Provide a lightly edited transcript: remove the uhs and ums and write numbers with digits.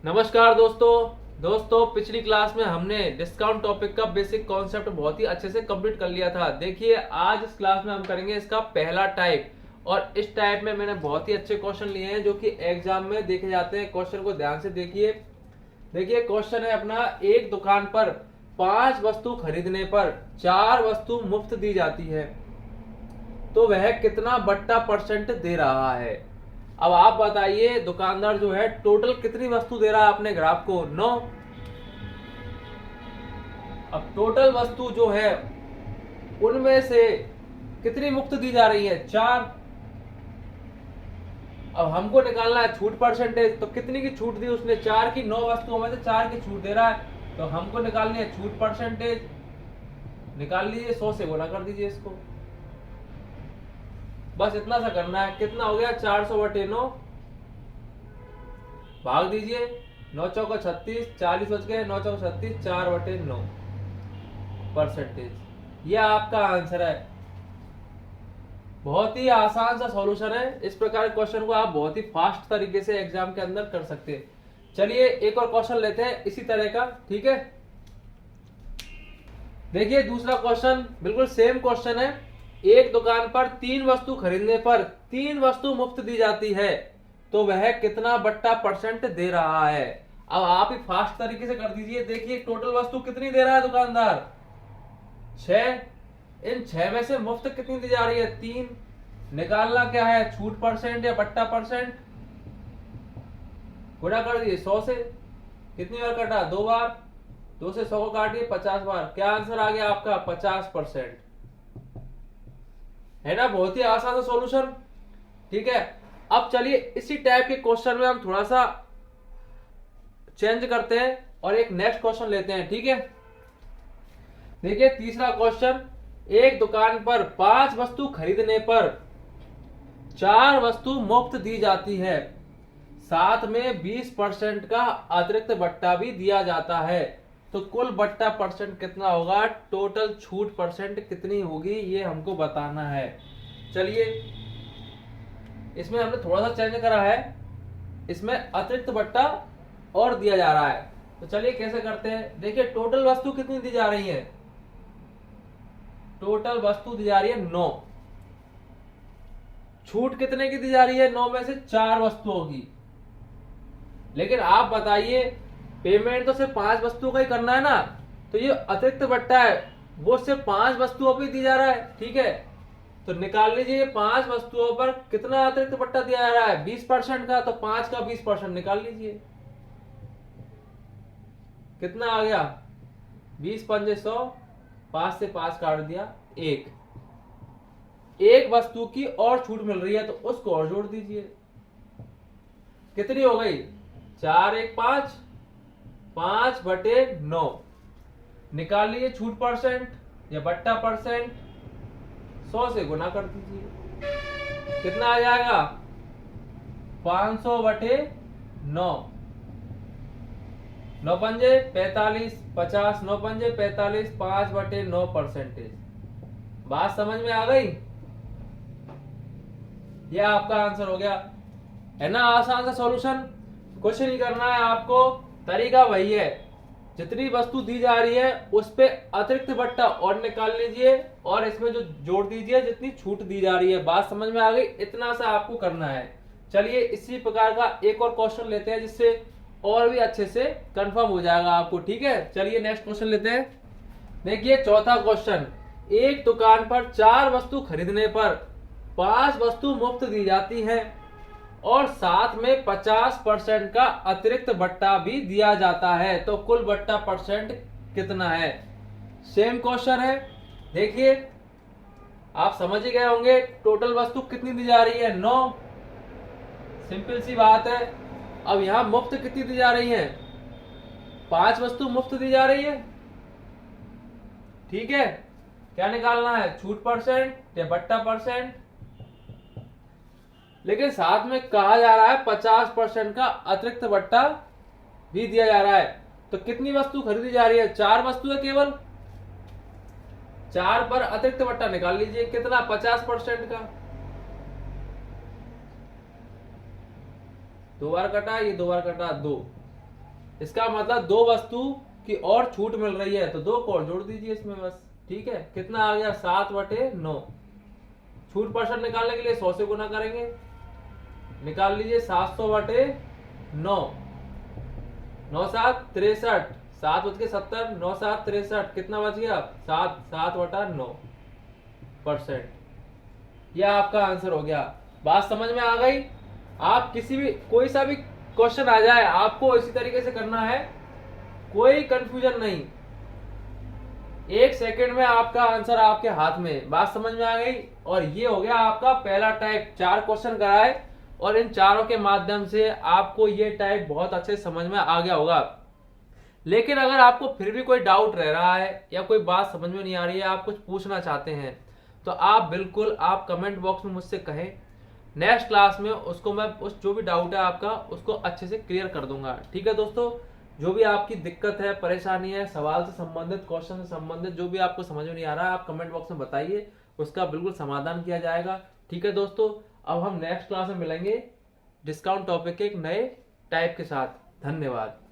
नमस्कार दोस्तों पिछली क्लास में हमने डिस्काउंट टॉपिक का बेसिक कॉन्सेप्ट बहुत ही अच्छे से कंप्लीट कर लिया था। देखिए आज इस क्लास में हम करेंगे इसका पहला टाइप। और इस टाइप में मैंने बहुत ही अच्छे क्वेश्चन लिए हैं जो कि एग्जाम में देखे जाते हैं। क्वेश्चन को ध्यान से देखिए। देखिए क्वेश्चन है अपना, एक दुकान पर 5 वस्तु खरीदने पर 4 वस्तु मुफ्त दी जाती है तो वह कितना बट्टा परसेंट दे रहा है। अब आप बताइए दुकानदार जो है टोटल कितनी वस्तु दे रहा है अपने ग्राहक को? 9। अब टोटल वस्तु जो है उनमें से कितनी मुफ्त दी जा रही है? 4। अब हमको निकालना है छूट परसेंटेज, तो कितनी की छूट दी उसने? 4 की। 9 वस्तुओं में से 4 की छूट दे रहा है, तो हमको निकालनी है छूट परसेंटेज। निकाल लीजिए, 100 से गुना कर दीजिए इसको। बस इतना सा करना है। कितना हो गया? 400/9 भाग दीजिए। 9 चौका 36, 40 बच गए। 9 चौका 36, 4/9 परसेंटेज। यह आपका आंसर है। बहुत ही आसान सा सॉल्यूशन है। इस प्रकार के क्वेश्चन को आप बहुत ही फास्ट तरीके से एग्जाम के अंदर कर सकते हैं। चलिए एक और क्वेश्चन लेते हैं इसी तरह का, ठीक है। देखिए दूसरा क्वेश्चन बिल्कुल सेम क्वेश्चन है। एक दुकान पर 3 वस्तु खरीदने पर 3 वस्तु मुफ्त दी जाती है तो वह कितना बट्टा परसेंट दे रहा है। अब आप ही फास्ट तरीके से कर दीजिए। देखिए टोटल वस्तु कितनी दे रहा है दुकानदार? 6। इन 6 में से मुफ्त कितनी दी जा रही है? 3। निकालना क्या है? छूट परसेंट या बट्टा परसेंट। गुणा कर दिए 100 से। कितनी बार कटा? 2 बार। 2 से 100 को काटिए 50 बार। क्या आंसर आ गया आपका? 50%। है ना, बहुत ही आसान सा सॉल्यूशन, ठीक है। अब चलिए इसी टाइप के क्वेश्चन में हम थोड़ा सा चेंज करते हैं और एक नेक्स्ट क्वेश्चन लेते हैं, ठीक है। देखिए तीसरा क्वेश्चन, एक दुकान पर 5 वस्तु खरीदने पर 4 वस्तु मुफ्त दी जाती है, साथ में 20% का अतिरिक्त बट्टा भी दिया जाता है, तो कुल बट्टा परसेंट कितना होगा? टोटल छूट परसेंट कितनी होगी ये हमको बताना है। चलिए इसमें हमने थोड़ा सा चेंज करा है। इसमें अतिरिक्त बट्टा और दिया जा रहा है, तो चलिए कैसे करते हैं। देखिए टोटल वस्तु कितनी दी जा रही है? टोटल वस्तु दी जा रही है 9। छूट कितने की दी जा रही है? 9 में से 4 वस्तुओं की। लेकिन आप बताइए पेमेंट तो सिर्फ 5 वस्तुओं का ही करना है ना, तो ये अतिरिक्त बट्टा है वो सिर्फ 5 वस्तुओं पर दी जा रहा है, ठीक है। तो निकाल लीजिए 5 वस्तुओं पर कितना अतिरिक्त बट्टा दिया जा रहा है? 20% का। तो 5 का 20% निकाल लीजिए। कितना आ गया? 20 पंजे 100, 5 से 5 काट दिया 1। एक वस्तु की और छूट मिल रही है तो उसको और जोड़ दीजिए। कितनी हो गई? 4 1 5, 5/9। निकाल लीजिए छूट परसेंट या बट्टा परसेंट। 100 से गुना कर दीजिए। कितना आ जाएगा? 500/9। 9 पंजे 45, 50। 9 पंजे 45, 5/9 परसेंटेज। बात समझ में आ गई? यह आपका आंसर हो गया, है ना। आसान सा सॉल्यूशन, कुछ नहीं करना है आपको। तरीका वही है, जितनी वस्तु दी जा रही है उस पे अतिरिक्त बट्टा और निकाल लीजिए और इसमें जो जोड़ दीजिए जितनी छूट दी जा रही है। बात समझ में आ गई? इतना सा आपको करना है। चलिए इसी प्रकार का एक और क्वेश्चन लेते हैं जिससे और भी अच्छे से कंफर्म हो जाएगा आपको, ठीक है। चलिए नेक्स्ट क्वेश्चन लेते हैं। देखिए चौथा क्वेश्चन, एक दुकान पर 4 वस्तु खरीदने पर 5 वस्तु मुफ्त दी जाती है और साथ में 50% का अतिरिक्त बट्टा भी दिया जाता है, तो कुल बट्टा परसेंट कितना है? सेम क्वेश्चन है। देखिए आप समझ ही गए होंगे टोटल वस्तु कितनी दी जा रही है? 9। सिंपल सी बात है। अब यहां मुफ्त कितनी दी जा रही है? 5 वस्तु मुफ्त दी जा रही है, ठीक है। क्या निकालना है? छूट परसेंट या बट्टा परसेंट। लेकिन साथ में कहा जा रहा है 50% का अतिरिक्त बट्टा भी दिया जा रहा है, तो कितनी वस्तु खरीदी जा रही है? 4 वस्तु है केवल। 4 पर अतिरिक्त बट्टा निकाल लीजिए। कितना? 50% का। 2 बार कटा, ये 2 बार कटा 2। इसका मतलब 2 वस्तु की और छूट मिल रही है, तो 2 को और जोड़ दीजिए इसमें बस। ठीक है, कितना आ गया 7/9। छूट परसेंट निकालने के लिए 100 से गुना करेंगे, निकाल लीजिए 700/9। 9×7 = 63, 7×70, 9×7 = 63, कितना बच गया 7/9%। यह आपका आंसर हो गया। बात समझ में आ गई? आप किसी भी कोई सा भी क्वेश्चन आ जाए आपको इसी तरीके से करना है, कोई कंफ्यूजन नहीं, 1 सेकंड में आपका आंसर आपके हाथ में। बात समझ में आ गई? और ये हो गया आपका पहला टाइप। 4 क्वेश्चन कराए और इन चारों के माध्यम से आपको ये टाइप बहुत अच्छे समझ में आ गया होगा। लेकिन अगर आपको फिर भी कोई डाउट रह रहा है या कोई बात समझ में नहीं आ रही है, आप कुछ पूछना चाहते हैं, तो आप बिल्कुल आप कमेंट बॉक्स में मुझसे कहें। नेक्स्ट क्लास में उसको मैं उस जो भी डाउट है आपका उसको अच्छे से क्लियर कर दूंगा। ठीक है दोस्तों, जो भी आपकी दिक्कत है, परेशानी है, सवाल से संबंधित, क्वेश्चन से संबंधित, जो भी आपको समझ में नहीं आ रहा है, आप कमेंट बॉक्स में बताइए, उसका बिल्कुल समाधान किया जाएगा। ठीक है दोस्तों, अब हम नेक्स्ट क्लास में मिलेंगे डिस्काउंट टॉपिक के एक नए टाइप के साथ। धन्यवाद।